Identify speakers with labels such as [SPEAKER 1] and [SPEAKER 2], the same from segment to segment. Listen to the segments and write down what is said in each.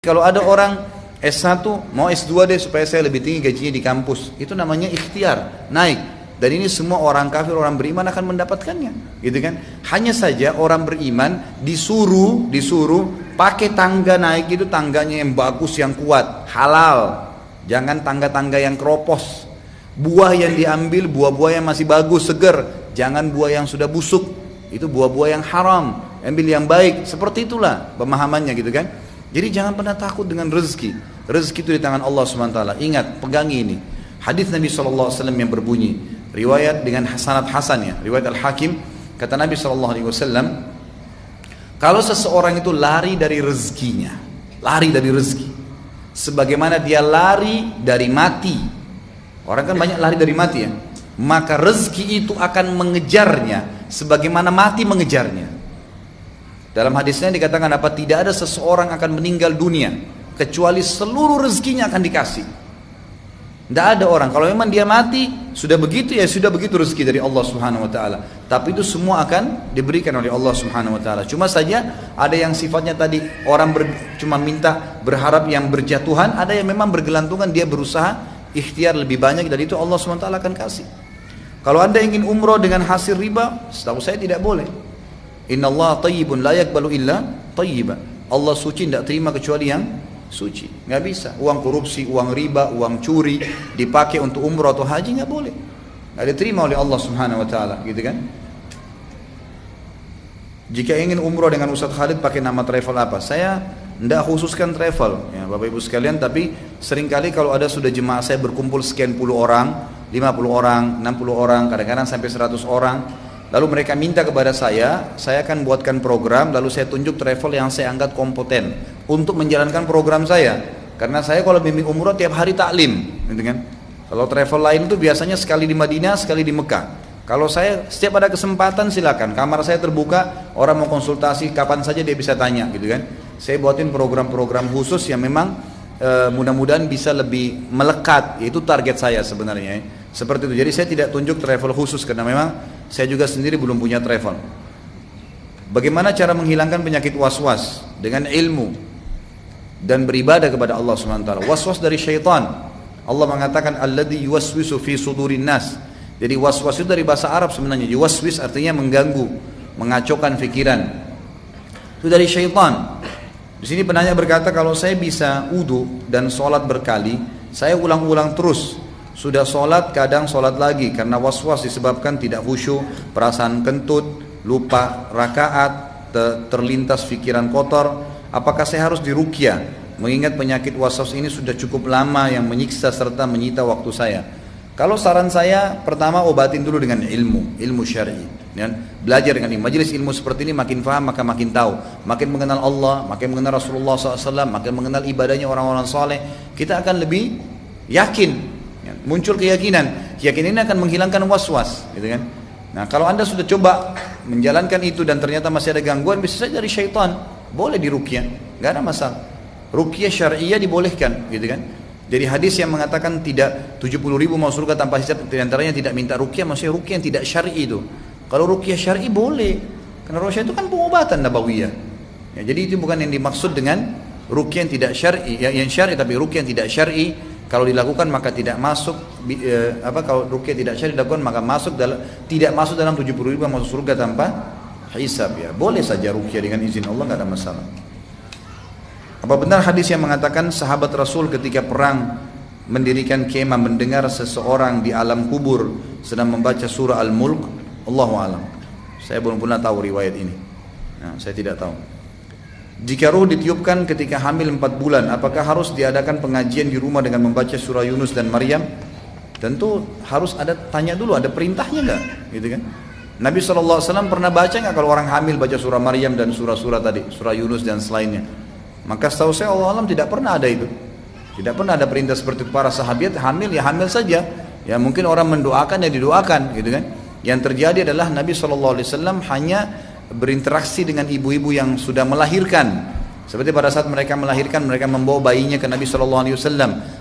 [SPEAKER 1] Kalau ada orang S1 mau S2 deh supaya saya lebih tinggi gajinya di kampus, itu namanya ikhtiar, naik. Dan ini semua orang kafir, orang beriman akan mendapatkannya, gitu kan? Hanya saja orang beriman disuruh pakai tangga naik itu, tangganya yang bagus, yang kuat, halal. Jangan tangga-tangga yang keropos. Buah yang diambil buah-buah yang masih bagus, segar. Jangan buah yang sudah busuk. Itu buah-buah yang haram. Ambil yang baik. Seperti itulah pemahamannya, gitu kan? Jadi jangan pernah takut dengan rezeki. Rezeki itu di tangan Allah SWT. Ingat, pegangi ini. Hadis Nabi SAW yang berbunyi, riwayat dengan sanad hasan ya, riwayat Al-Hakim, kata Nabi SAW, kalau seseorang itu lari dari rezekinya, lari dari rezeki, sebagaimana dia lari dari mati. Orang kan banyak lari dari mati ya. Maka rezeki itu akan mengejarnya sebagaimana mati mengejarnya. Dalam hadisnya dikatakan apa? Tidak ada seseorang akan meninggal dunia kecuali seluruh rezekinya akan dikasih. Tidak ada orang, kalau memang dia mati sudah begitu ya, sudah begitu rezeki dari Allah Subhanahu wa taala. Tapi itu semua akan diberikan oleh Allah Subhanahu wa taala. Cuma saja ada yang sifatnya tadi orang cuma minta berharap yang berjatuhan, ada yang memang bergelantungan, dia berusaha ikhtiar lebih banyak, dan itu Allah Subhanahu wa taala akan kasih. Kalau Anda ingin umroh dengan hasil riba, setahu saya tidak boleh. Innallaha thayyibun la yaqbalu illa thayyiban. Allah suci, tidak terima kecuali yang suci. Nggak bisa. Uang korupsi, uang riba, uang curi dipakai untuk umrah atau haji nggak boleh. Nggak diterima oleh Allah Subhanahu wa taala, gitu kan? Jika ingin umrah dengan Ustaz Khalid pakai nama travel apa? Saya tidak khususkan travel ya Bapak Ibu sekalian, tapi seringkali kalau ada sudah jemaah saya berkumpul sekian puluh orang, 50 orang, 60 orang, kadang-kadang sampai 100 orang, lalu mereka minta kepada saya akan buatkan program, lalu saya tunjuk travel yang saya anggap kompeten untuk menjalankan program saya. Karena saya kalau bimbing umrah tiap hari taklim, gitu kan? Kalau travel lain itu biasanya sekali di Madinah, sekali di Mekah. Kalau saya setiap ada kesempatan silakan, kamar saya terbuka, orang mau konsultasi kapan saja dia bisa tanya, gitu kan? Saya buatin program-program khusus yang memang mudah-mudahan bisa lebih melekat, yaitu target saya sebenarnya. Seperti itu. Jadi saya tidak tunjuk travel khusus karena memang saya juga sendiri belum punya travel. Bagaimana cara menghilangkan penyakit was-was? Dengan ilmu dan beribadah kepada Allah SWT. Was-was dari syaitan. Allah mengatakan alladzi yuwaswisu fi sudurin nas. Jadi was-was itu dari bahasa Arab sebenarnya. Yuwaswis artinya mengganggu, mengacaukan pikiran. Itu dari syaitan. Di sini penanya berkata, kalau saya bisa wudu dan sholat berkali, saya ulang-ulang terus. Sudah sholat, kadang sholat lagi karena was-was disebabkan tidak khusyuk, perasaan kentut, lupa rakaat, terlintas pikiran kotor. Apakah saya harus diruqyah? Mengingat penyakit was-was ini sudah cukup lama yang menyiksa serta menyita waktu saya. Kalau saran saya, pertama obatin dulu dengan ilmu syar'i. Belajar dengan ini. Majelis ilmu seperti ini makin faham maka makin tahu, makin mengenal Allah, makin mengenal Rasulullah SAW, makin mengenal ibadahnya orang-orang saleh. Kita akan lebih yakin. Muncul keyakinan ini akan menghilangkan was-was, gitu kan? Nah, kalau Anda sudah coba menjalankan itu dan ternyata masih ada gangguan, bisa saja dari syaitan, boleh diruqyah, nggak ada masalah. Ruqyah syar'iyah dibolehkan, gitu kan? Jadi hadis yang mengatakan tidak 70.000 mau surga tanpa hisab, di antaranya tidak minta ruqyah, maksudnya ruqyah yang tidak syar'i itu. Kalau ruqyah syar'i boleh, karena ruqyah itu kan pengobatan nabawiyah. Ya, jadi itu bukan yang dimaksud dengan ruqyah yang tidak syar'i, yang syar'i, tapi ruqyah yang tidak syar'i. Kalau dilakukan maka tidak masuk kalau ruqyah tidak syar'i dilakukan maka tidak masuk dalam 70.000 masuk surga tanpa hisab ya. Boleh saja ruqyah dengan izin Allah, enggak ada masalah. Apa benar hadis yang mengatakan sahabat Rasul ketika perang mendirikan kemah mendengar seseorang di alam kubur sedang membaca surah Al-Mulk? Allahu a'lam. Saya belum pernah tahu riwayat ini. Nah, saya tidak tahu. Jika ruh ditiupkan ketika hamil 4 bulan, apakah harus diadakan pengajian di rumah dengan membaca surah Yunus dan Maryam? Tentu harus ada, tanya dulu ada perintahnya enggak, gitu kan? Nabi SAW pernah baca enggak kalau orang hamil baca surah Maryam dan surah-surah tadi, surah Yunus dan selainnya? Maka setahu saya Allah alam tidak pernah ada itu. Tidak pernah ada perintah seperti itu. Para sahabat hamil ya hamil saja. Ya mungkin orang mendoakan ya didoakan, gitu kan? Yang terjadi adalah Nabi SAW hanya berinteraksi dengan ibu-ibu yang sudah melahirkan. Seperti pada saat mereka melahirkan, mereka membawa bayinya ke Nabi SAW.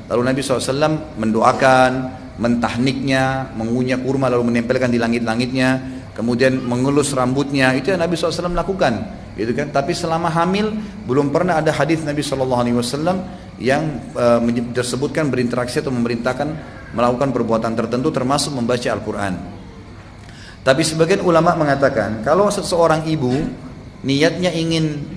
[SPEAKER 1] Lalu Nabi SAW mendoakan, mentahniknya, mengunyah kurma lalu menempelkan di langit-langitnya, kemudian mengelus rambutnya. Itu yang Nabi SAW lakukan. gitu kan. Tapi selama hamil belum pernah ada hadis Nabi SAW yang tersebutkan berinteraksi atau memerintahkan melakukan perbuatan tertentu termasuk membaca Al-Quran. Tapi sebagian ulama mengatakan kalau seseorang ibu niatnya ingin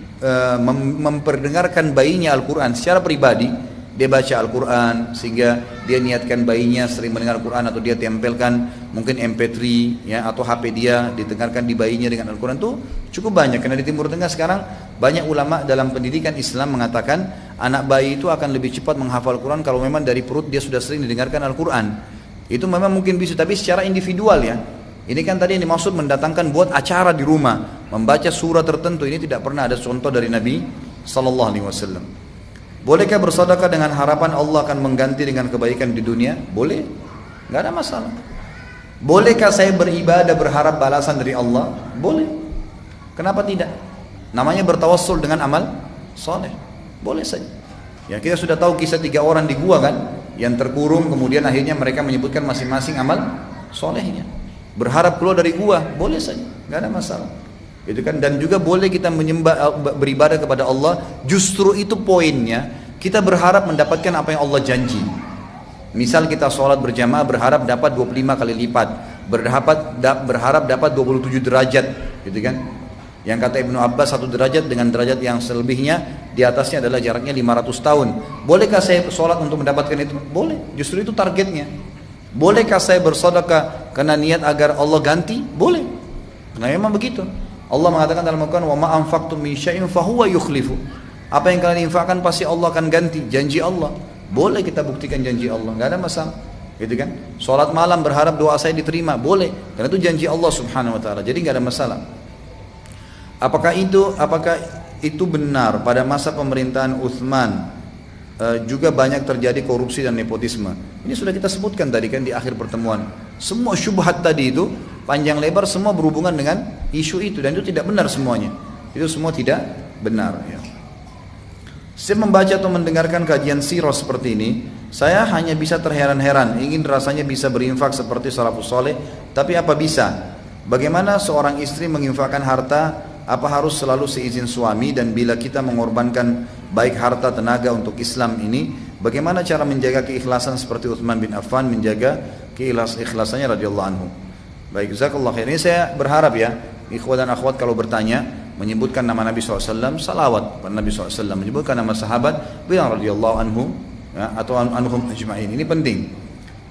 [SPEAKER 1] memperdengarkan bayinya Al-Quran secara pribadi, dia baca Al-Quran sehingga dia niatkan bayinya sering mendengar Al-Quran, atau dia tempelkan mungkin MP3 ya, atau HP dia didengarkan di bayinya dengan Al-Quran, itu cukup banyak. Karena di Timur Tengah sekarang banyak ulama dalam pendidikan Islam mengatakan anak bayi itu akan lebih cepat menghafal Al-Quran kalau memang dari perut dia sudah sering didengarkan Al-Quran. Itu memang mungkin bisa, tapi secara individual ya. Ini kan tadi yang dimaksud mendatangkan buat acara di rumah, membaca surah tertentu, ini tidak pernah ada contoh dari Nabi SAW. Bolehkah bersedekah dengan harapan Allah akan mengganti dengan kebaikan di dunia? Boleh, nggak ada masalah. Bolehkah saya beribadah berharap balasan dari Allah? Boleh. Kenapa tidak? Namanya bertawassul dengan amal soleh. Boleh saja. Ya, kita sudah tahu kisah 3 orang di gua kan, yang terkurung, kemudian akhirnya mereka menyebutkan masing-masing amal solehnya. Berharap keluar dari gua, boleh saja, nggak ada masalah. Itu kan, dan juga boleh kita beribadah kepada Allah. Justru itu poinnya, kita berharap mendapatkan apa yang Allah janji. Misal kita sholat berjamaah berharap dapat 25 kali lipat, berharap dapat 27 derajat, gitu kan. Yang kata Ibnu Abbas 1 derajat dengan derajat yang selebihnya di atasnya adalah jaraknya 500 tahun. Bolehkah saya sholat untuk mendapatkan itu? Boleh, justru itu targetnya. Bolehkah saya bersedekah karena niat agar Allah ganti? Boleh, karena memang begitu. Allah mengatakan dalam Al-Quran, wa ma anfaqtum min syai'in fahuwa yukhlifu. Apa yang kalian infakkan pasti Allah akan ganti, janji Allah. Boleh kita buktikan janji Allah, enggak ada masalah. Gitu kan? Salat malam berharap doa saya diterima, boleh, karena itu janji Allah Subhanahu wa taala. Jadi enggak ada masalah. Apakah itu benar pada masa pemerintahan Utsman juga banyak terjadi korupsi dan nepotisme? Ini sudah kita sebutkan tadi kan di akhir pertemuan. Semua syubhat tadi itu panjang lebar semua berhubungan dengan isu itu, dan itu tidak benar semuanya. Itu semua tidak benar ya. Saya membaca atau mendengarkan kajian sirah seperti ini, saya hanya bisa terheran-heran, ingin rasanya bisa berinfak seperti salafus saleh, tapi apa bisa? Bagaimana seorang istri menginfakkan harta? Apa harus selalu seizin suami? Dan bila kita mengorbankan baik harta tenaga untuk Islam ini, bagaimana cara menjaga keikhlasan seperti Utsman bin Affan menjaga keikhlasannya radhiyallahu anhu? Baik, jazakallah khair. Ini saya berharap ya, ikhwan dan akhwat kalau bertanya, menyebutkan nama Nabi SAW, salawat pada Nabi SAW, menyebutkan nama sahabat, bilang radhiyallahu anhu ya, atau anhum ajma'in. Ini penting.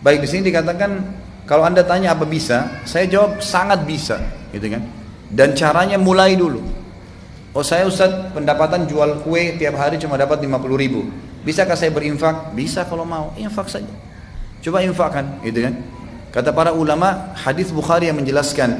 [SPEAKER 1] Baik, di sini dikatakan kalau Anda tanya apa bisa, saya jawab sangat bisa, gitu kan. Dan caranya mulai dulu. Oh saya Ustaz pendapatan jual kue tiap hari cuma dapat 50 ribu. Bisakah saya berinfak? Bisa kalau mau, infak saja. Coba infakkan, gitu kan. Kata para ulama, hadis Bukhari yang menjelaskan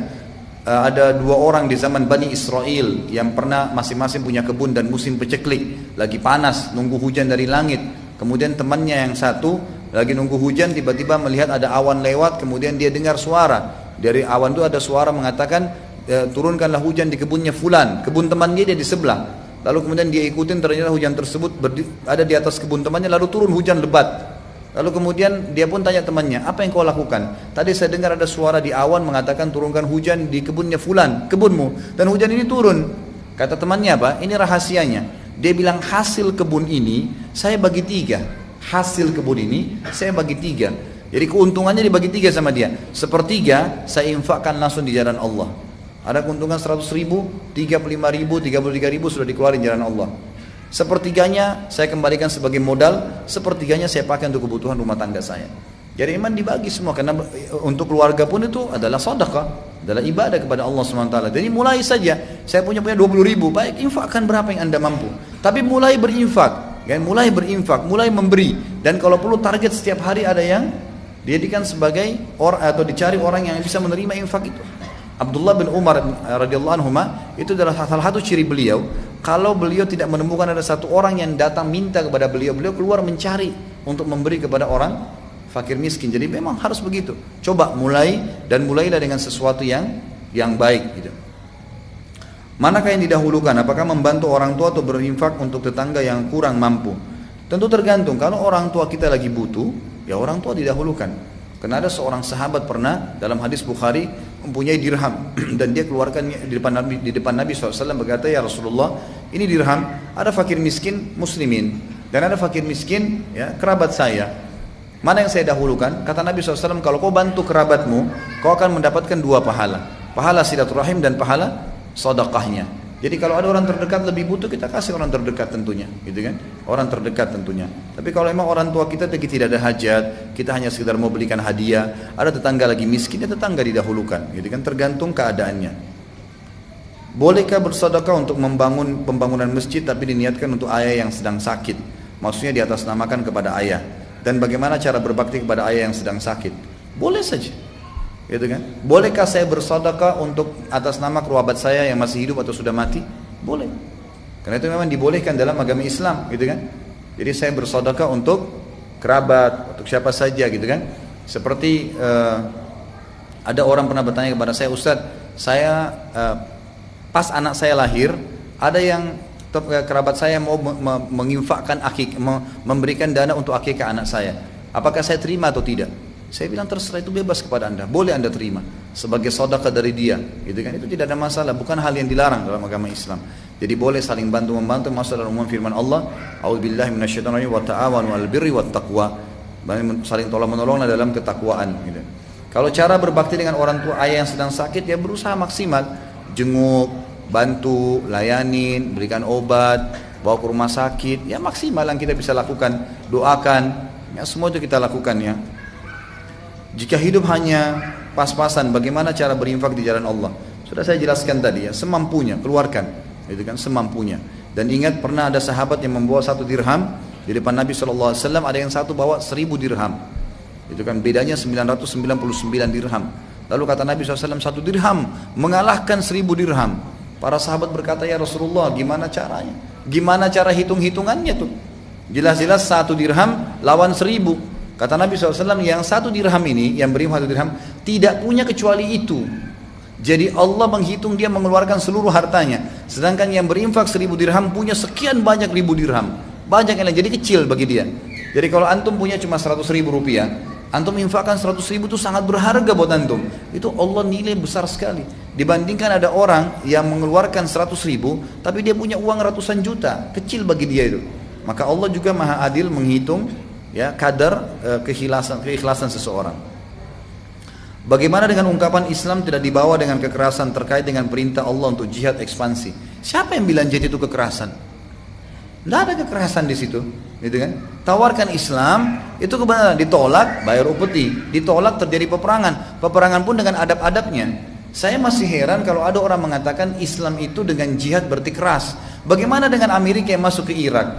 [SPEAKER 1] ada 2 orang di zaman Bani Israel yang pernah masing-masing punya kebun dan musim peceklik, lagi panas, nunggu hujan dari langit. Kemudian temannya yang satu lagi nunggu hujan, tiba-tiba melihat ada awan lewat, kemudian dia dengar suara. Dari awan itu ada suara mengatakan, turunkanlah hujan di kebunnya fulan. Kebun temannya dia di sebelah. Lalu kemudian dia ikutin, ternyata hujan tersebut ada di atas kebun temannya, lalu turun hujan lebat. Lalu kemudian dia pun tanya temannya, apa yang kau lakukan? Tadi saya dengar ada suara di awan mengatakan turunkan hujan di kebunnya fulan, kebunmu, dan hujan ini turun. Kata temannya apa? Ini rahasianya. Dia bilang hasil kebun ini saya bagi 3. Hasil kebun ini saya bagi 3. Jadi keuntungannya dibagi 3 sama dia. 1/3 saya infakkan langsung di jalan Allah. Ada keuntungan 100 ribu, 35 ribu, 33 ribu sudah dikeluarin jalan Allah. 1/3 saya kembalikan sebagai modal, 1/3 saya pakai untuk kebutuhan rumah tangga saya. Jadi iman dibagi semua, karena untuk keluarga pun itu adalah sedekah, adalah ibadah kepada Allah SWT. Jadi mulai saja, saya punya 20 ribu, baik infakkan berapa yang Anda mampu. Tapi mulai berinfak, kan? Mulai berinfak, mulai memberi. Dan kalau perlu target setiap hari ada yang dijadikan sebagai orang atau dicari orang yang bisa menerima infak itu. Abdullah bin Umar radhiyallahu anhu itu adalah salah satu ciri beliau. Kalau beliau tidak menemukan ada satu orang yang datang minta kepada beliau, beliau keluar mencari untuk memberi kepada orang fakir miskin. Jadi memang harus begitu. Coba mulai, dan mulailah dengan sesuatu yang baik gitu. Manakah yang didahulukan? Apakah membantu orang tua atau berinfak untuk tetangga yang kurang mampu? Tentu tergantung. Kalau orang tua kita lagi butuh, ya orang tua didahulukan. Karena ada seorang sahabat pernah dalam hadis Bukhari, mempunyai dirham dan dia keluarkan di depan Nabi SAW, berkata, ya Rasulullah, ini dirham, ada fakir miskin muslimin dan ada fakir miskin ya kerabat saya, mana yang saya dahulukan? Kata Nabi SAW, kalau kau bantu kerabatmu, kau akan mendapatkan dua pahala, pahala silaturahim dan pahala sedekahnya. Jadi kalau ada orang terdekat lebih butuh, kita kasih orang terdekat tentunya, gitu kan? Orang terdekat tentunya. Tapi kalau memang orang tua kita tidak ada hajat, kita hanya sekedar mau belikan hadiah, ada tetangga lagi miskin, ya tetangga didahulukan, gitu kan? Tergantung keadaannya. Bolehkah bersedekah untuk membangun pembangunan masjid tapi diniatkan untuk ayah yang sedang sakit? Maksudnya di atas namakan kepada ayah. Dan bagaimana cara berbakti kepada ayah yang sedang sakit? Boleh saja. Gitu kan? Bolehkah saya bersedekah untuk atas nama kerabat saya yang masih hidup atau sudah mati? Boleh. Karena itu memang dibolehkan dalam agama Islam, gitu kan? Jadi saya bersedekah untuk kerabat, untuk siapa saja, gitu kan? Seperti ada orang pernah bertanya kepada saya, Ustadz, saya pas anak saya lahir, ada yang kerabat saya mau menginfakkan memberikan dana untuk akikah anak saya. Apakah saya terima atau tidak? Saya bilang terserah, itu bebas kepada anda, boleh anda terima sebagai sedekah dari dia, gitu kan? Itu tidak ada masalah, bukan hal yang dilarang dalam agama Islam. Jadi boleh saling bantu membantu, masuk dalam umum firman Allah, A'udzubillahi minasyaitonirrajim, wa ta'awanu 'alal birri wat taqwa, saling tolong menolonglah dalam ketakwaan, gitu. Kalau cara berbakti dengan orang tua ayah yang sedang sakit, ya berusaha maksimal, jenguk, bantu, layanin, berikan obat, bawa ke rumah sakit, ya maksimal yang kita bisa lakukan, doakan, ya semua itu kita lakukan ya. Jika hidup hanya pas-pasan, bagaimana cara berinfak di jalan Allah? Sudah saya jelaskan tadi ya, semampunya, keluarkan, itu kan semampunya. Dan ingat pernah ada sahabat yang membawa 1 dirham di depan Nabi SAW, ada yang satu bawa 1000 dirham. Itu kan bedanya 999 dirham. Lalu kata Nabi SAW, 1 dirham mengalahkan 1000 dirham. Para sahabat berkata, ya Rasulullah, gimana caranya? Gimana cara hitung-hitungannya tuh? Jelas-jelas 1 dirham lawan 1000. Kata Nabi SAW, yang 1 dirham ini, yang beri 1 dirham, tidak punya kecuali itu. Jadi Allah menghitung dia mengeluarkan seluruh hartanya. Sedangkan yang berinfak 1000 dirham punya sekian banyak ribu dirham. Banyak yang lain, jadi kecil bagi dia. Jadi kalau antum punya cuma 100.000 rupiah, antum infakkan 100.000 itu sangat berharga buat antum. Itu Allah nilai besar sekali. Dibandingkan ada orang yang mengeluarkan 100.000, tapi dia punya uang ratusan juta, kecil bagi dia itu. Maka Allah juga maha adil menghitung ya kadar keikhlasan seseorang. Bagaimana dengan ungkapan Islam tidak dibawa dengan kekerasan terkait dengan perintah Allah untuk jihad ekspansi? Siapa yang bilang jihad itu kekerasan? Tidak ada kekerasan di situ, gitu kan? Tawarkan Islam, itu kebenaran, ditolak bayar upeti, ditolak terjadi peperangan. Peperangan pun dengan adab-adabnya. Saya masih heran kalau ada orang mengatakan Islam itu dengan jihad berarti keras. Bagaimana dengan Amerika yang masuk ke Irak?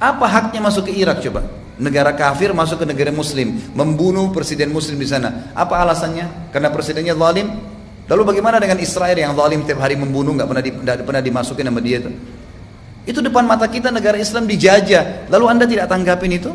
[SPEAKER 1] Apa haknya masuk ke Irak coba? Negara kafir masuk ke negara muslim, membunuh presiden muslim di sana. Apa alasannya? Karena presidennya zalim. Lalu bagaimana dengan Israel yang zalim tiap hari membunuh, nggak pernah dimasukin sama dia itu? Itu depan mata kita negara Islam dijajah. Lalu anda tidak tanggapin itu?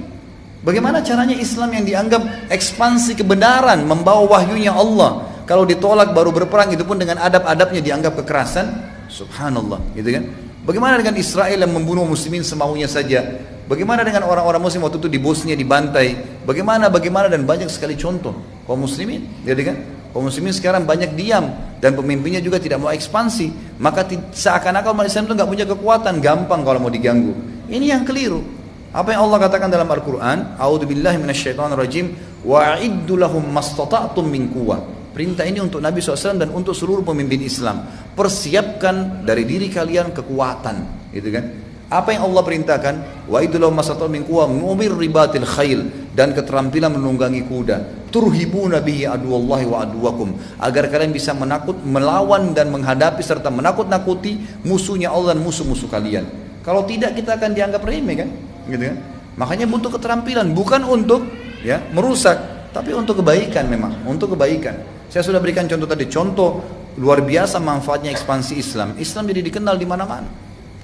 [SPEAKER 1] Bagaimana caranya Islam yang dianggap ekspansi kebenaran, membawa wahyunya Allah, kalau ditolak baru berperang, itu pun dengan adab-adabnya dianggap kekerasan? Subhanallah, gitu kan? Bagaimana dengan Israel yang membunuh muslimin semaunya saja? Bagaimana dengan orang-orang muslim waktu itu di Bosnia dibantai? Bagaimana dan banyak sekali contoh kaum muslimin, jadi kan? Kaum muslimin sekarang banyak diam dan pemimpinnya juga tidak mau ekspansi. Maka seakan-akan umat Islam itu nggak punya kekuatan, gampang kalau mau diganggu. Ini yang keliru. Apa yang Allah katakan dalam Al-Quran? A'udzubillahi minasyaitonirrajim. Wa'iddu lahum mastata'tum min quwwah. Perintah ini untuk Nabi SAW dan untuk seluruh pemimpin Islam. Persiapkan dari diri kalian kekuatan, gitu kan? Apa yang Allah perintahkan? Wa idullahu masatun min quwwah mumir ribatil khail, dan keterampilan menunggangi kuda. Turhibuna bihi aduwallahi wa aduwakum, agar kalian bisa melawan dan menghadapi serta menakut-nakuti musuhnya Allah dan musuh-musuh kalian. Kalau tidak kita akan dianggap remeh kan? Gitu kan? Makanya butuh keterampilan, bukan untuk ya merusak, tapi untuk kebaikan memang, untuk kebaikan. Saya sudah berikan contoh tadi, contoh luar biasa manfaatnya ekspansi Islam. Islam jadi dikenal di mana-mana.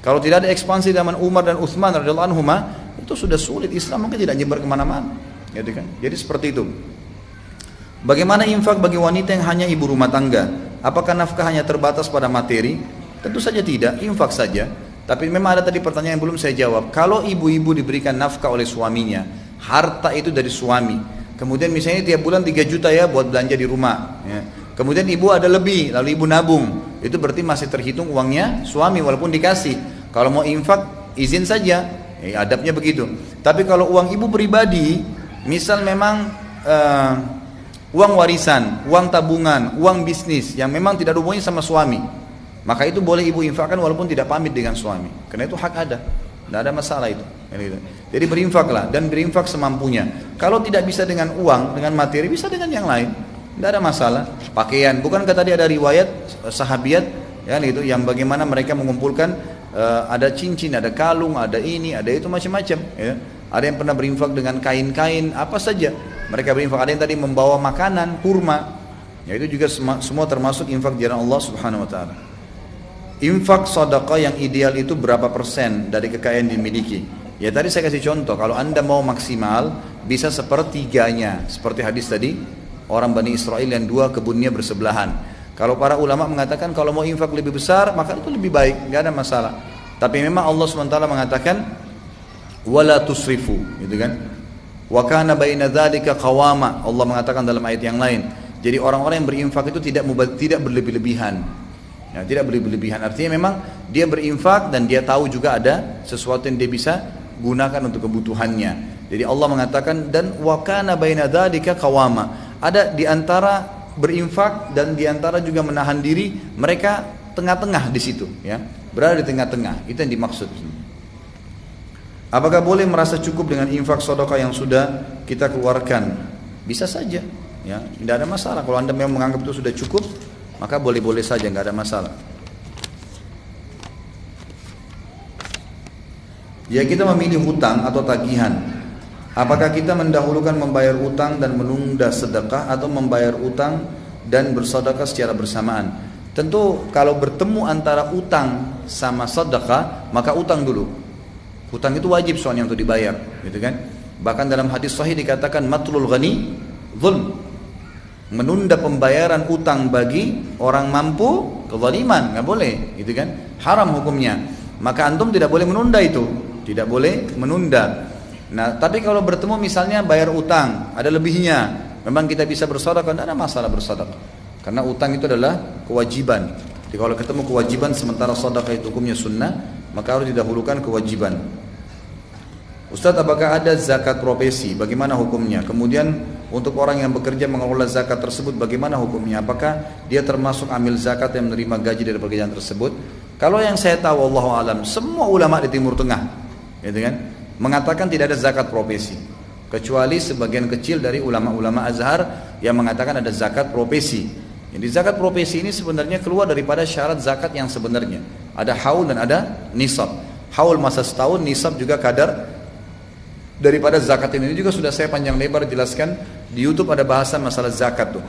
[SPEAKER 1] Kalau tidak ada ekspansi zaman Umar dan Utsman radhiyallahu anhuma, itu sudah sulit, Islam mungkin tidak nyebar kemana-mana, gitu kan? Jadi seperti itu. Bagaimana infak bagi wanita yang hanya ibu rumah tangga? Apakah nafkah hanya terbatas pada materi? Tentu saja tidak, infak saja. Tapi memang ada tadi pertanyaan yang belum saya jawab. Kalau ibu-ibu diberikan nafkah oleh suaminya, harta itu dari suami, kemudian misalnya tiap bulan 3 juta ya buat belanja di rumah, ya. Kemudian ibu ada lebih, lalu ibu nabung. Itu berarti masih terhitung uangnya suami walaupun dikasih. Kalau mau infak izin saja, adabnya begitu. Tapi kalau uang ibu pribadi, misal memang uang warisan, uang tabungan, uang bisnis yang memang tidak ada hubungannya sama suami, maka itu boleh ibu infakkan walaupun tidak pamit dengan suami. Karena itu hak ada, tidak ada masalah itu. Jadi berinfaklah dan berinfak semampunya. Kalau tidak bisa dengan uang, dengan materi, bisa dengan yang lain. Tidak ada masalah. Pakaian, bukankah tadi ada riwayat sahabiat ya gitu, yang bagaimana mereka mengumpulkan ada cincin, ada kalung, ada ini, ada itu macam-macam. Ya. Ada yang pernah berinfak dengan kain-kain apa saja. Mereka berinfak. Ada yang tadi membawa makanan, kurma. Ya itu juga semua termasuk infak di jalan Allah Subhanahu Wa Taala. Infak sedekah yang ideal itu berapa persen dari kekayaan dimiliki? Ya tadi saya kasih contoh. Kalau anda mau maksimal, bisa sepertiganya. Seperti hadis tadi. Orang Bani Israel yang 2 kebunnya bersebelahan. Kalau para ulama mengatakan kalau mau infak lebih besar maka itu lebih baik, nggak ada masalah. Tapi memang Allah SWT mengatakan wala tusrifu, gitu kan? Wa kana baina dzalika qawama. Allah mengatakan dalam ayat yang lain. Jadi orang-orang yang berinfak itu tidak berlebih-lebihan. Ya, tidak berlebih-lebihan. Artinya memang dia berinfak dan dia tahu juga ada sesuatu yang dia bisa gunakan untuk kebutuhannya. Jadi Allah mengatakan dan wa kana baina dzalika qawama. Ada di antara berinfak dan di antara juga menahan diri, mereka tengah-tengah di situ, ya. Berada di tengah-tengah. Itu yang dimaksud. Apakah boleh merasa cukup dengan infak sedekah yang sudah kita keluarkan? Bisa saja, ya. Tidak ada masalah. Kalau anda memang menganggap itu sudah cukup, maka boleh-boleh saja, nggak ada masalah. Ya kita memilih hutang atau tagihan. Apakah kita mendahulukan membayar utang dan menunda sedekah atau membayar utang dan bersedekah secara bersamaan? Tentu kalau bertemu antara utang sama sedekah, maka utang dulu. Hutang itu wajib soalnya untuk dibayar, gitu kan? Bahkan dalam hadis sahih dikatakan matlul ghani zulm. Menunda pembayaran utang bagi orang mampu kezaliman, nggak boleh, gitu kan? Haram hukumnya. Maka antum tidak boleh menunda itu, tidak boleh menunda. Nah, tapi kalau bertemu misalnya bayar utang, ada lebihnya, memang kita bisa bersedekah, tidak ada masalah bersedekah. Karena utang itu adalah kewajiban. Jadi kalau ketemu kewajiban sementara sedekah itu hukumnya sunnah, maka harus didahulukan kewajiban. Ustaz, apakah ada zakat profesi? Bagaimana hukumnya? Kemudian untuk orang yang bekerja mengelola zakat tersebut, bagaimana hukumnya? Apakah dia termasuk amil zakat yang menerima gaji dari pekerjaan tersebut? Kalau yang saya tahu, wallahu alam, semua ulama di Timur Tengah, gitu kan, mengatakan tidak ada zakat profesi, kecuali sebagian kecil dari ulama-ulama Azhar yang mengatakan ada zakat profesi. Jadi zakat profesi ini sebenarnya keluar daripada syarat zakat yang sebenarnya. Ada haul dan ada nisab. Haul masa setahun, nisab juga kadar daripada zakat ini juga sudah saya panjang lebar jelaskan di YouTube, ada bahasan masalah zakat tuh.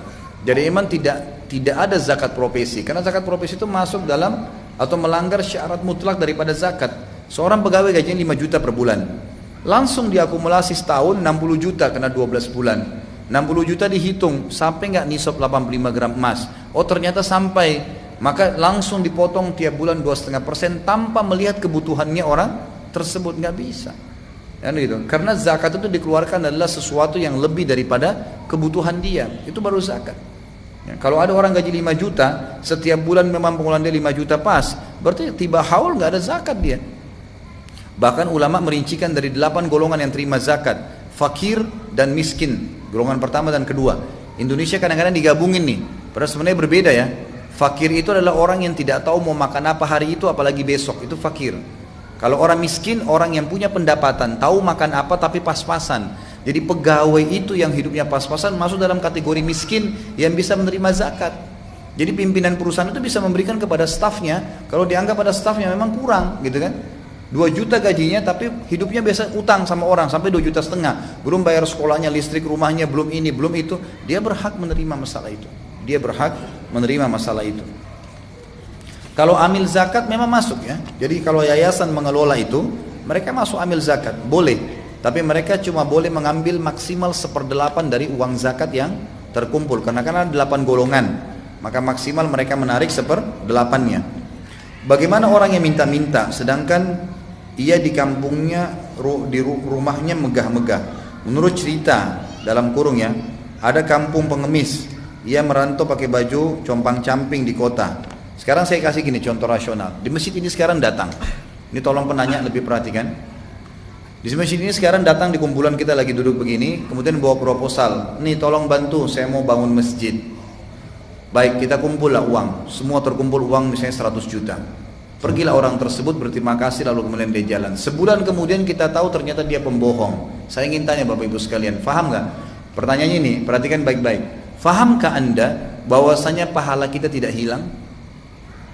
[SPEAKER 1] Jadi memang tidak ada zakat profesi, karena zakat profesi itu masuk dalam atau melanggar syarat mutlak daripada zakat. Seorang pegawai gajinya 5 juta per bulan, langsung diakumulasi setahun 60 juta kena 12 bulan. 60 juta dihitung, sampai nggak nisab 85 gram emas? Oh ternyata sampai, maka langsung dipotong tiap bulan 2,5% tanpa melihat kebutuhannya orang tersebut, nggak bisa. Kan gitu. Karena zakat itu dikeluarkan adalah sesuatu yang lebih daripada kebutuhan dia, itu baru zakat. Ya, kalau ada orang gaji 5 juta, setiap bulan memang pengeluaran dia 5 juta pas, berarti tiba haul nggak ada zakat dia. Bahkan ulama merincikan dari 8 golongan yang terima zakat, fakir dan miskin, golongan pertama dan kedua. Indonesia kadang-kadang digabungin nih, padahal sebenarnya berbeda ya. Fakir itu adalah orang yang tidak tahu mau makan apa hari itu, apalagi besok, itu fakir. Kalau orang miskin, orang yang punya pendapatan, tahu makan apa tapi pas-pasan. Jadi pegawai itu yang hidupnya pas-pasan masuk dalam kategori miskin yang bisa menerima zakat. Jadi pimpinan perusahaan itu bisa memberikan kepada stafnya, kalau dianggap pada stafnya memang kurang, gitu kan. 2 juta gajinya tapi hidupnya biasa utang sama orang sampai 2,5 juta, belum bayar sekolahnya, listrik rumahnya, belum ini, belum itu, dia berhak menerima masalah itu. Dia berhak menerima masalah itu. Kalau amil zakat memang masuk ya. Jadi kalau yayasan mengelola itu, mereka masuk amil zakat, boleh. Tapi mereka cuma boleh mengambil maksimal 1/8 dari uang zakat yang terkumpul. Karena ada 8 golongan, maka maksimal mereka menarik 1/8-nya. Bagaimana orang yang minta-minta, sedangkan ia di kampungnya, di rumahnya megah-megah. Menurut cerita dalam kurung ya, ada kampung pengemis ia merantau pakai baju compang-camping di kota. Sekarang saya kasih gini contoh rasional. Di masjid ini sekarang datang. Ini tolong penanya lebih perhatikan. Di masjid ini sekarang datang di kumpulan kita lagi duduk begini, kemudian bawa proposal. Nih tolong bantu, saya mau bangun masjid. Baik, kita kumpul lah uang. Semua terkumpul uang misalnya 100 juta. Pergilah orang tersebut berterima kasih lalu kemudian dia jalan. Sebulan kemudian kita tahu ternyata dia pembohong. Saya ingin tanya Bapak Ibu sekalian, faham gak? Pertanyaannya ini, perhatikan baik-baik. Fahamkah Anda bahwasanya pahala kita tidak hilang?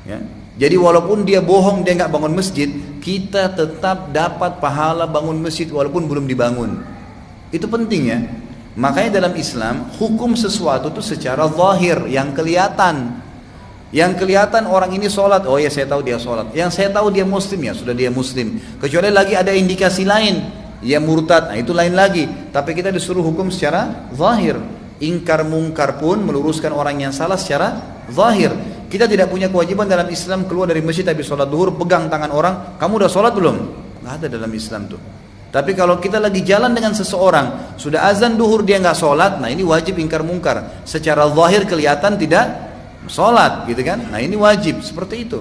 [SPEAKER 1] Ya. Jadi walaupun dia bohong, dia nggak bangun masjid, kita tetap dapat pahala bangun masjid walaupun belum dibangun. Itu penting ya. Makanya dalam Islam hukum sesuatu itu secara zahir yang kelihatan. Yang kelihatan orang ini sholat, oh ya saya tahu dia sholat. Yang saya tahu dia muslim, ya sudah dia muslim. Kecuali lagi ada indikasi lain, dia murtad, nah itu lain lagi. Tapi kita disuruh hukum secara zahir. Ingkar mungkar pun meluruskan orang yang salah secara zahir. Kita tidak punya kewajiban dalam Islam keluar dari masjid habis sholat duhur pegang tangan orang, kamu udah sholat belum? Nggak ada dalam Islam tuh. Tapi kalau kita lagi jalan dengan seseorang, sudah azan duhur dia nggak sholat, nah ini wajib ingkar mungkar. Secara zahir kelihatan tidak sholat, gitu kan? Nah ini wajib seperti itu.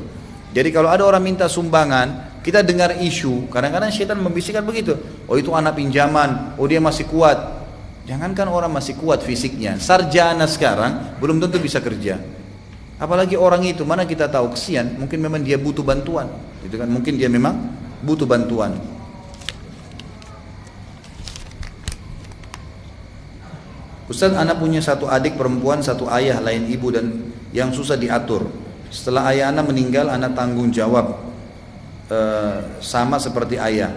[SPEAKER 1] Jadi kalau ada orang minta sumbangan, kita dengar isu, kadang-kadang syaitan membisikkan begitu. Oh itu anak pinjaman, oh dia masih kuat. Jangankan orang masih kuat fisiknya, sarjana sekarang belum tentu bisa kerja. Apalagi orang itu, mana kita tahu, kesian, mungkin memang dia butuh bantuan, gitu kan? Mungkin dia memang butuh bantuan. Ustaz, anak punya satu adik perempuan, satu ayah lain ibu dan yang susah diatur. Setelah ayah anak meninggal, anak tanggung jawab sama seperti ayah.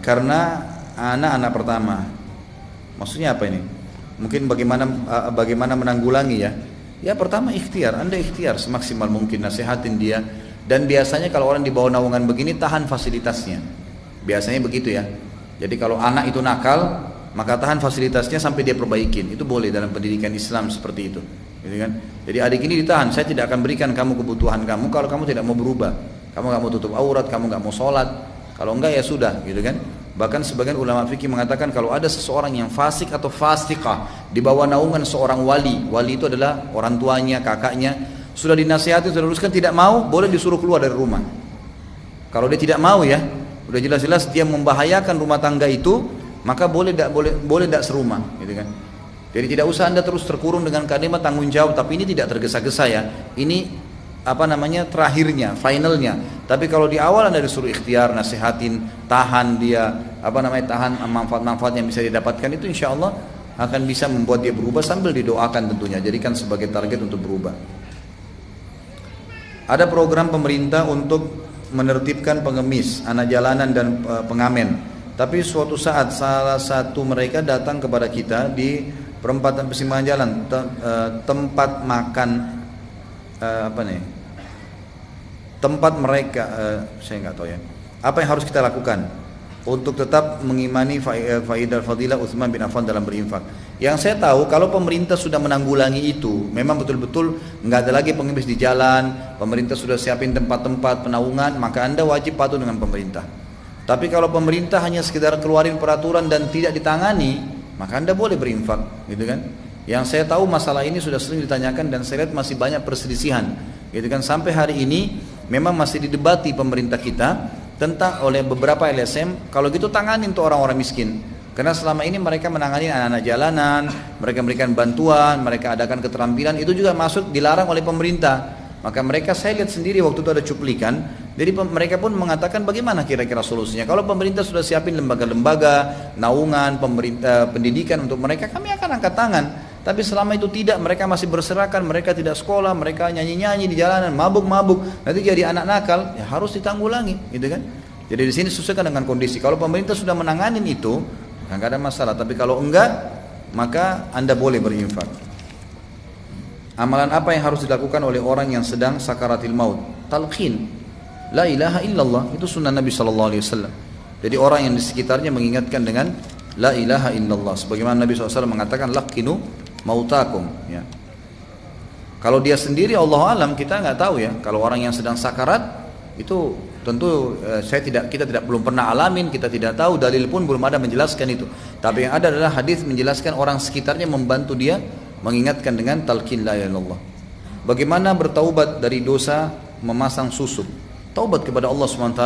[SPEAKER 1] Karena anak pertama. Maksudnya apa ini? Mungkin bagaimana menanggulangi ya? Ya pertama ikhtiar, Anda ikhtiar semaksimal mungkin nasihatin dia. Dan biasanya kalau orang di bawah naungan begini tahan fasilitasnya. Biasanya begitu ya. Jadi kalau anak itu nakal, maka tahan fasilitasnya sampai dia perbaikin. Itu boleh dalam pendidikan Islam seperti itu, gitu kan? Jadi adik ini ditahan, saya tidak akan berikan kamu kebutuhan kamu kalau kamu tidak mau berubah. Kamu nggak mau tutup aurat, kamu nggak mau sholat. Kalau enggak ya sudah, gitu kan? Bahkan sebagian ulama fikih mengatakan kalau ada seseorang yang fasik atau fasikah di bawah naungan seorang wali, wali itu adalah orang tuanya, kakaknya, sudah dinasihati, sudah luruskan tidak mau, boleh disuruh keluar dari rumah. Kalau dia tidak mau ya, udah jelas-jelas dia membahayakan rumah tangga itu, maka boleh tidak serumah, gitu kan? Jadi tidak usah Anda terus terkurung dengan kalimat tanggung jawab, tapi ini tidak tergesa-gesa ya. Ini terakhirnya, finalnya. Tapi kalau di awal Anda disuruh ikhtiar, nasihatin, tahan dia, tahan manfaat-manfaat yang bisa didapatkan, itu insya Allah akan bisa membuat dia berubah sambil didoakan tentunya. Jadikan sebagai target untuk berubah. Ada program pemerintah untuk menertibkan pengemis, anak jalanan dan pengamen. Tapi suatu saat salah satu mereka datang kepada kita di perempatan persimpangan jalan, tempat makan tempat mereka, saya nggak tahu ya. Apa yang harus kita lakukan untuk tetap mengimani faidah fadilah Utsman bin Affan dalam berinfak? Yang saya tahu kalau pemerintah sudah menanggulangi itu, memang betul-betul nggak ada lagi pengemis di jalan, pemerintah sudah siapin tempat-tempat penaungan, maka Anda wajib patuh dengan pemerintah. Tapi kalau pemerintah hanya sekedar keluarin peraturan dan tidak ditangani, maka Anda boleh berinfak, gitu kan? Yang saya tahu masalah ini sudah sering ditanyakan dan saya lihat masih banyak perselisihan, gitu kan? Sampai hari ini memang masih didebati pemerintah kita tentang oleh beberapa LSM, kalau gitu tanganin tuh orang-orang miskin. Karena selama ini mereka menangani anak-anak jalanan, mereka memberikan bantuan, mereka adakan keterampilan, itu juga masuk dilarang oleh pemerintah. Maka mereka, saya lihat sendiri waktu itu ada cuplikan, jadi mereka pun mengatakan bagaimana kira-kira solusinya. Kalau pemerintah sudah siapin lembaga-lembaga, naungan, pemerintah, pendidikan untuk mereka, kami akan angkat tangan. Tapi selama itu tidak, mereka masih berserakan, mereka tidak sekolah, mereka nyanyi-nyanyi di jalanan, mabuk-mabuk, nanti jadi anak nakal, ya harus ditanggulangi, gitu kan? Jadi di sini sesuaikan dengan kondisi. Kalau pemerintah sudah menanganin itu, nggak ada masalah. Tapi kalau enggak, maka Anda boleh berinfak. Amalan apa yang harus dilakukan oleh orang yang sedang sakaratil maut? Talqin, la ilaha illallah, itu sunnah Nabi SAW. Jadi orang yang di sekitarnya mengingatkan dengan la ilaha illallah. Sebagaimana Nabi SAW mengatakan laqinu mautakum. Ya. Kalau dia sendiri, Allah alam, kita nggak tahu ya. Kalau orang yang sedang sakarat, itu tentu kita belum pernah alamin, kita tidak tahu, dalil pun belum ada menjelaskan itu. Tapi yang ada adalah hadis menjelaskan orang sekitarnya membantu dia mengingatkan dengan talqin la ilaha illallah. Bagaimana bertaubat dari dosa memasang susuk? Taubat kepada Allah SWT,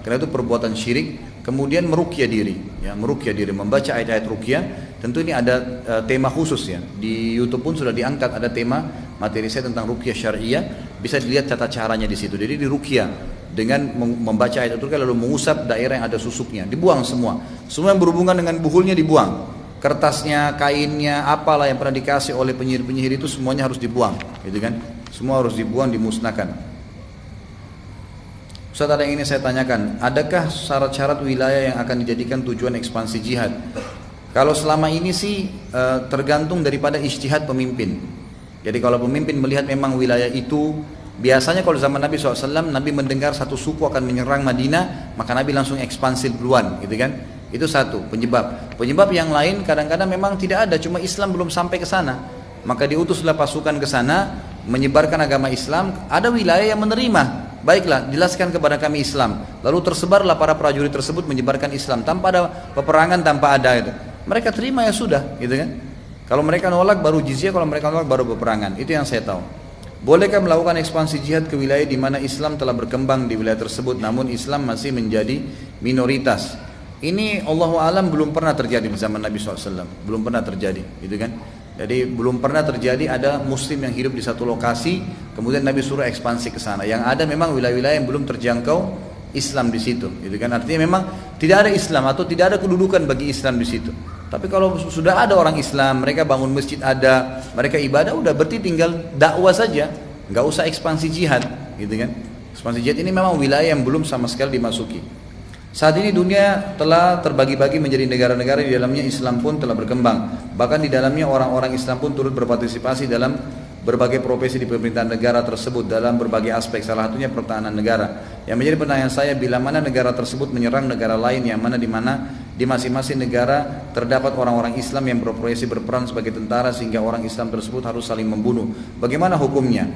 [SPEAKER 1] karena itu perbuatan syirik. Kemudian meruqyah diri, ya, meruqyah diri, membaca ayat-ayat ruqyah. Tentu ini ada tema khusus ya. Di YouTube pun sudah diangkat ada tema materi saya tentang ruqyah syariah. Bisa dilihat tata caranya di situ. Jadi di ruqyah dengan membaca ayat ruqyah lalu mengusap daerah yang ada susuknya, dibuang semua. Semua yang berhubungan dengan buhulnya dibuang. Kertasnya, kainnya, apalah yang pernah dikasih oleh penyihir-penyihir itu semuanya harus dibuang, gitu kan? Semua harus dibuang, dimusnahkan. Ustaz, ada yang ingin saya tanyakan, adakah syarat-syarat wilayah yang akan dijadikan tujuan ekspansi jihad? Kalau selama ini sih tergantung daripada ijtihad pemimpin. Jadi kalau pemimpin melihat memang wilayah itu, biasanya kalau zaman Nabi SAW, Nabi mendengar satu suku akan menyerang Madinah, maka Nabi langsung ekspansi duluan, gitu kan? Itu satu penyebab. Penyebab yang lain kadang-kadang memang tidak ada, cuma Islam belum sampai ke sana. Maka diutuslah pasukan ke sana menyebarkan agama Islam. Ada wilayah yang menerima. Baiklah, jelaskan kepada kami Islam. Lalu tersebarlah para prajurit tersebut menyebarkan Islam tanpa ada peperangan, tanpa ada itu. Mereka terima ya sudah, gitu kan? Kalau mereka nolak baru jizyah, kalau mereka nolak baru peperangan. Itu yang saya tahu. Bolehkah melakukan ekspansi jihad ke wilayah di mana Islam telah berkembang di wilayah tersebut, namun Islam masih menjadi minoritas? Ini Allahu alam belum pernah terjadi di zaman Nabi SAW. Belum pernah terjadi, gitu kan? Jadi belum pernah terjadi ada muslim yang hidup di satu lokasi kemudian Nabi suruh ekspansi ke sana. Yang ada memang wilayah-wilayah yang belum terjangkau Islam di situ, gitu kan? Artinya memang tidak ada Islam atau tidak ada kedudukan bagi Islam di situ. Tapi kalau sudah ada orang Islam, mereka bangun masjid ada, mereka ibadah, udah berarti tinggal dakwah saja, nggak usah ekspansi jihad, gitu kan? Ekspansi jihad ini memang wilayah yang belum sama sekali dimasuki. Saat ini dunia telah terbagi-bagi menjadi negara-negara, di dalamnya Islam pun telah berkembang. Bahkan di dalamnya orang-orang Islam pun turut berpartisipasi dalam berbagai profesi di pemerintahan negara tersebut dalam berbagai aspek, salah satunya pertahanan negara. Yang menjadi pertanyaan saya, bila mana negara tersebut menyerang negara lain yang mana di masing-masing negara terdapat orang-orang Islam yang berprofesi berperan sebagai tentara sehingga orang Islam tersebut harus saling membunuh. Bagaimana hukumnya?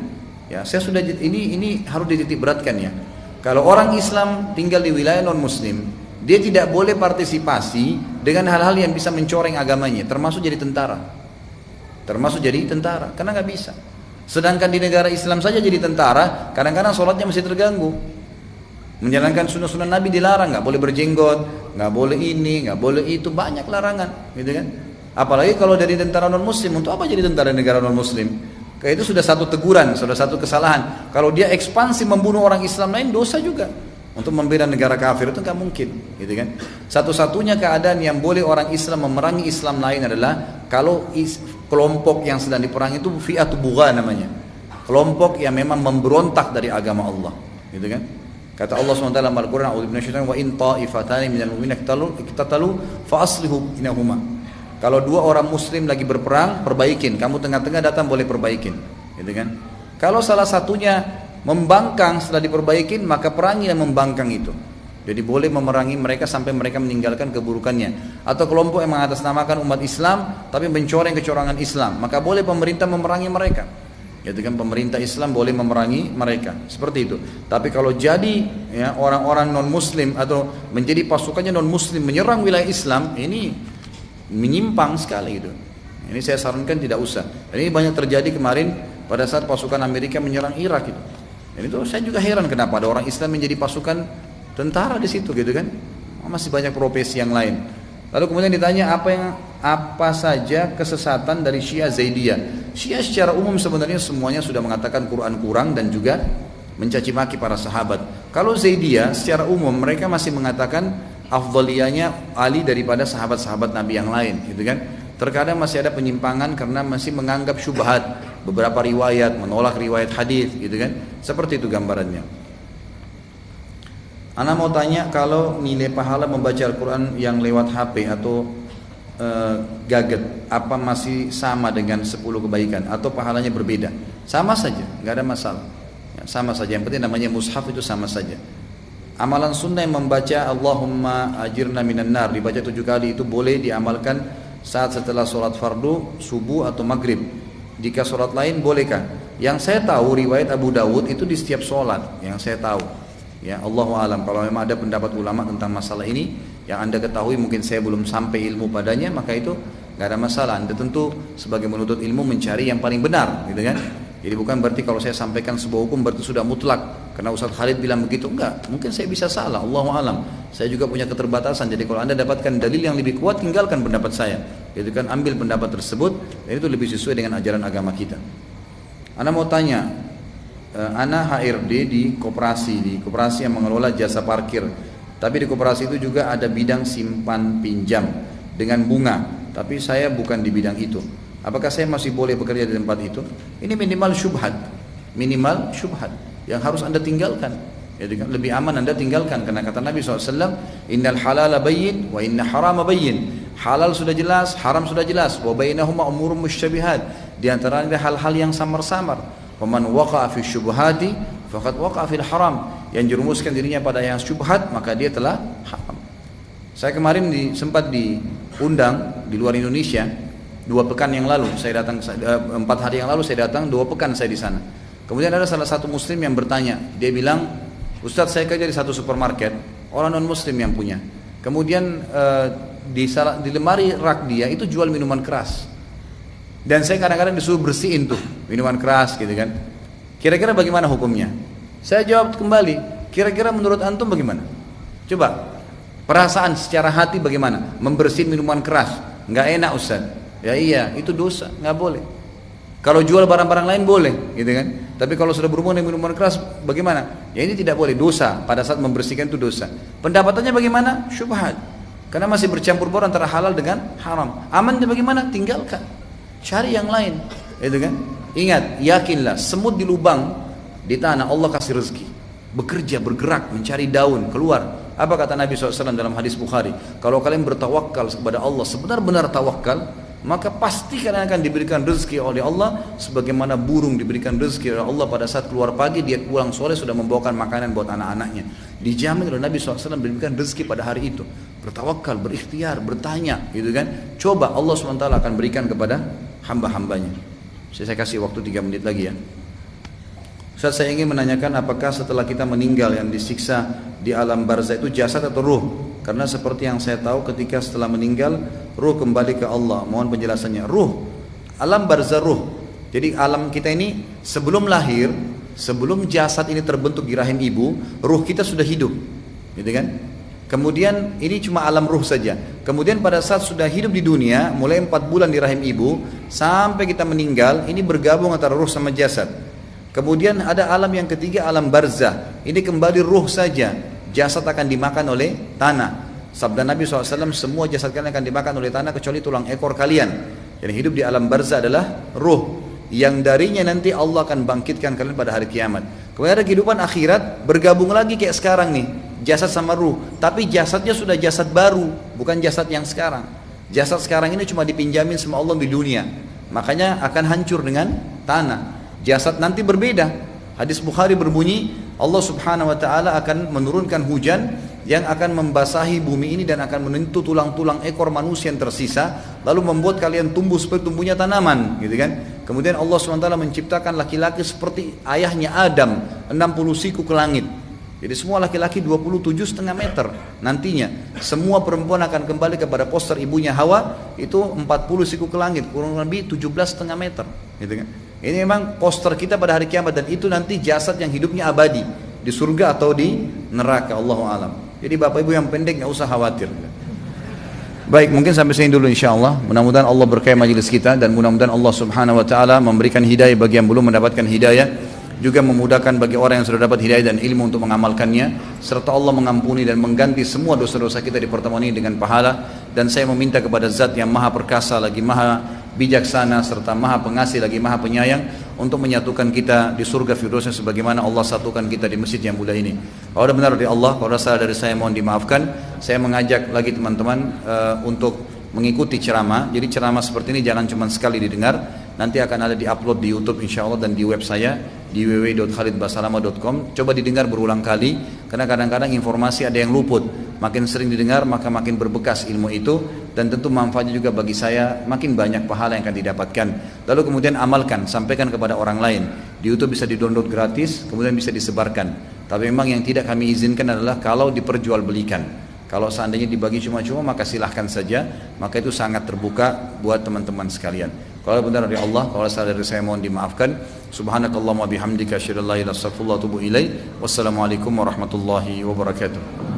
[SPEAKER 1] Ya, saya sudah ini harus dititik beratkan ya. Kalau orang Islam tinggal di wilayah non-muslim, dia tidak boleh partisipasi dengan hal-hal yang bisa mencoreng agamanya, termasuk jadi tentara. Karena nggak bisa. Sedangkan di negara Islam saja jadi tentara, kadang-kadang sholatnya masih terganggu. Menjalankan sunnah-sunnah Nabi dilarang, nggak boleh berjenggot, nggak boleh ini, nggak boleh itu, banyak larangan, gitu kan? Apalagi kalau dari tentara non-muslim, untuk apa jadi tentara negara non-muslim? Kayak itu sudah satu teguran, sudah satu kesalahan. Kalau dia ekspansi membunuh orang Islam lain, dosa juga. Untuk membela negara kafir itu nggak mungkin, gitu kan? Satu-satunya keadaan yang boleh orang Islam memerangi Islam lain adalah kalau kelompok yang sedang diperangi itu fi'atu bugha namanya. Kelompok yang memang memberontak dari agama Allah, gitu kan? Kata Allah SWT dalam Al-Quran, "A'udzu billahi minasyaitonir rajim, wa in ta'ifatani minal mu'minina iqtatalu fa aslihu bainahuma." Kalau dua orang muslim lagi berperang, perbaikin. Kamu tengah-tengah datang boleh perbaikin, gitu kan? Kalau salah satunya membangkang setelah diperbaikin, maka perangi yang membangkang itu. Jadi boleh memerangi mereka sampai mereka meninggalkan keburukannya. Atau kelompok yang mengatasnamakan umat Islam tapi mencoreng kecurangan Islam, maka boleh pemerintah memerangi mereka. Gitu kan, pemerintah Islam boleh memerangi mereka. Seperti itu. Tapi kalau jadi ya orang-orang non-muslim atau menjadi pasukannya non-muslim menyerang wilayah Islam, ini menyimpang sekali itu. Ini saya sarankan tidak usah. Dan ini banyak terjadi kemarin pada saat pasukan Amerika menyerang Irak itu. Dan itu saya juga heran kenapa ada orang Islam menjadi pasukan tentara di situ, gitu kan? Masih banyak profesi yang lain. Lalu kemudian ditanya apa saja kesesatan dari Syiah Zaidiyah. Syiah secara umum sebenarnya semuanya sudah mengatakan Quran kurang dan juga mencaci maki para sahabat. Kalau Zaidiyah secara umum mereka masih mengatakan afdaliyahnya Ali daripada sahabat-sahabat Nabi yang lain, gitu kan? Terkadang masih ada penyimpangan karena masih menganggap syubhat beberapa riwayat, menolak riwayat hadis, gitu kan? Seperti itu gambarannya. Ana mau tanya, kalau nilai pahala membaca Al-Quran yang lewat HP atau gadget, apa masih sama dengan 10 kebaikan atau pahalanya berbeda? Sama saja, nggak ada masalah. Ya, sama saja. Yang penting namanya mushaf itu sama saja. Amalan sunnah yang membaca Allahumma ajirna minan nar dibaca 7 kali itu boleh diamalkan saat setelah sholat fardu, subuh atau maghrib. Jika sholat lain bolehkah? Yang saya tahu riwayat Abu Dawud itu di setiap sholat, yang saya tahu. Ya, Allahu alam. Kalau memang ada pendapat ulama tentang masalah ini yang Anda ketahui, mungkin saya belum sampai ilmu padanya, maka itu nggak ada masalah. Anda tentu sebagai menuntut ilmu mencari yang paling benar, gitu kan? Jadi bukan berarti kalau saya sampaikan sebuah hukum berarti sudah mutlak. Karena Ustaz Khalid bilang begitu, enggak. Mungkin saya bisa salah, Allahu alam. Saya juga punya keterbatasan. Jadi kalau Anda dapatkan dalil yang lebih kuat, tinggalkan pendapat saya. Jadi kan ambil pendapat tersebut, dan itu lebih sesuai dengan ajaran agama kita. Anda mau tanya, Ana HRD di koperasi yang mengelola jasa parkir. Tapi di koperasi itu juga ada bidang simpan pinjam dengan bunga. Tapi saya bukan di bidang itu. Apakah saya masih boleh bekerja di tempat itu? Ini minimal syubhat yang harus Anda tinggalkan. Jadi lebih aman Anda tinggalkan, karena kata Nabi SAW, Innal halala bayyin wa inna harama bayyin. Halal sudah jelas, haram sudah jelas. Wa bainahuma umurun musytabihat. Di antara ada hal-hal yang samar-samar. Wa man waqa'a fi syubhati faqad waqa'a fil haram. Yang jerumuskan dirinya pada yang syubhat, maka dia telah haram. Saya kemarin sempat diundang di luar Indonesia. 2 pekan yang lalu saya datang, 4 hari yang lalu saya datang, 2 pekan saya di sana. Kemudian ada salah satu muslim yang bertanya, dia bilang, Ustadz saya kerja di satu supermarket, orang non muslim yang punya. Kemudian di lemari rak dia itu jual minuman keras. Dan saya kadang-kadang disuruh bersihin tuh minuman keras gitu kan. Kira-kira bagaimana hukumnya? Saya jawab kembali, kira-kira menurut antum bagaimana? Coba, perasaan secara hati bagaimana? Membersihin minuman keras, nggak enak Ustadz. Ya iya, itu dosa, nggak boleh. Kalau jual barang-barang lain boleh, gitu kan? Tapi kalau sudah berhubungan dengan minuman keras, bagaimana? Ya ini tidak boleh, dosa. Pada saat membersihkan itu dosa. Pendapatannya bagaimana? Syubhat. Karena masih bercampur baur antara halal dengan haram. Amannya bagaimana? Tinggalkan. Cari yang lain, gitu kan? Ingat, yakinlah, semut di lubang di tanah Allah kasih rezeki. Bekerja, bergerak, mencari daun, keluar. Apa kata Nabi SAW dalam hadis Bukhari? Kalau kalian bertawakal kepada Allah, sebenar-benar tawakal, maka pasti kalian akan diberikan rezeki oleh Allah, sebagaimana burung diberikan rezeki oleh Allah pada saat keluar pagi, dia pulang sore sudah membawakan makanan buat anak-anaknya. Dijamin oleh Nabi SAW diberikan rezeki pada hari itu. Bertawakal, berikhtiar, bertanya, gitu kan? Coba Allah SWT akan berikan kepada hamba-hambanya. Saya kasih waktu 3 menit lagi ya. Ustaz, saya ingin menanyakan apakah setelah kita meninggal yang disiksa di alam barzah itu jasad atau ruh? Karena seperti yang saya tahu ketika setelah meninggal ruh kembali ke Allah. Mohon penjelasannya. Ruh, alam barzah ruh. Jadi alam kita ini sebelum lahir, sebelum jasad ini terbentuk di rahim ibu, ruh kita sudah hidup, gitu kan? Kemudian ini cuma alam ruh saja. Kemudian pada saat sudah hidup di dunia, mulai 4 bulan di rahim ibu sampai kita meninggal, ini bergabung antara ruh sama jasad. Kemudian ada alam yang ketiga, alam barzah. Ini kembali ruh saja. Jasad akan dimakan oleh tanah. Sabda Nabi SAW, semua jasad kalian akan dimakan oleh tanah kecuali tulang ekor kalian. Yang hidup di alam barzah adalah ruh, yang darinya nanti Allah akan bangkitkan kalian pada hari kiamat. Kemudian ada kehidupan akhirat, bergabung lagi kayak sekarang nih, jasad sama ruh. Tapi jasadnya sudah jasad baru, bukan jasad yang sekarang. Jasad sekarang ini cuma dipinjamin sama Allah di dunia, makanya akan hancur dengan tanah. Jasad nanti berbeda. Hadis Bukhari berbunyi, Allah Subhanahu wa taala akan menurunkan hujan yang akan membasahi bumi ini dan akan menyentuh tulang-tulang ekor manusia yang tersisa, lalu membuat kalian tumbuh seperti tumbuhnya tanaman, gitu kan? Kemudian Allah SWT menciptakan laki-laki seperti ayahnya Adam, 60 siku ke langit. Jadi semua laki-laki 27,5 meter nantinya. Semua perempuan akan kembali kepada poster ibunya Hawa, itu 40 siku ke langit, kurang lebih 17,5 meter, gitu kan? Ini memang poster kita pada hari kiamat, dan itu nanti jasad yang hidupnya abadi di surga atau di neraka, Allahu alam. Jadi bapak ibu yang pendek nggak usah khawatir. Baik, mungkin sampai sini dulu insyaallah. Mudah-mudahan Allah berkahi majelis kita, dan mudah-mudahan Allah Subhanahu wa taala memberikan hidayah bagi yang belum mendapatkan hidayah, juga memudahkan bagi orang yang sudah dapat hidayah dan ilmu untuk mengamalkannya, serta Allah mengampuni dan mengganti semua dosa-dosa kita di pertemuan ini dengan pahala. Dan saya meminta kepada Zat yang Maha Perkasa lagi Maha Bijaksana serta Maha Pengasih lagi Maha Penyayang untuk menyatukan kita di surga Firdausnya sebagaimana Allah satukan kita di masjid yang mulia ini. Kalau ada benar dari Allah, kalau ada salah dari saya mohon dimaafkan. Saya mengajak lagi teman-teman untuk mengikuti ceramah. Jadi ceramah seperti ini jangan cuma sekali didengar, nanti akan ada di-upload di YouTube insyaallah dan di web saya di www.khalidbasalama.com. Coba didengar berulang kali, karena kadang-kadang informasi ada yang luput. Makin sering didengar maka makin berbekas ilmu itu, dan tentu manfaatnya juga bagi saya, makin banyak pahala yang akan didapatkan. Lalu kemudian amalkan, sampaikan kepada orang lain. Di YouTube bisa di-download gratis, kemudian bisa disebarkan. Tapi memang yang tidak kami izinkan adalah kalau diperjualbelikan. Kalau seandainya dibagi cuma-cuma maka silahkan saja, maka itu sangat terbuka buat teman-teman sekalian. Kalau benar dari Allah, kalau salah dari saya mohon dimaafkan. Subhanakallahumma bihamdika asyhadu an la ilaha illa anta astaghfiruka wa atubu ilaik. Wassalamualaikum warahmatullahi wabarakatuh.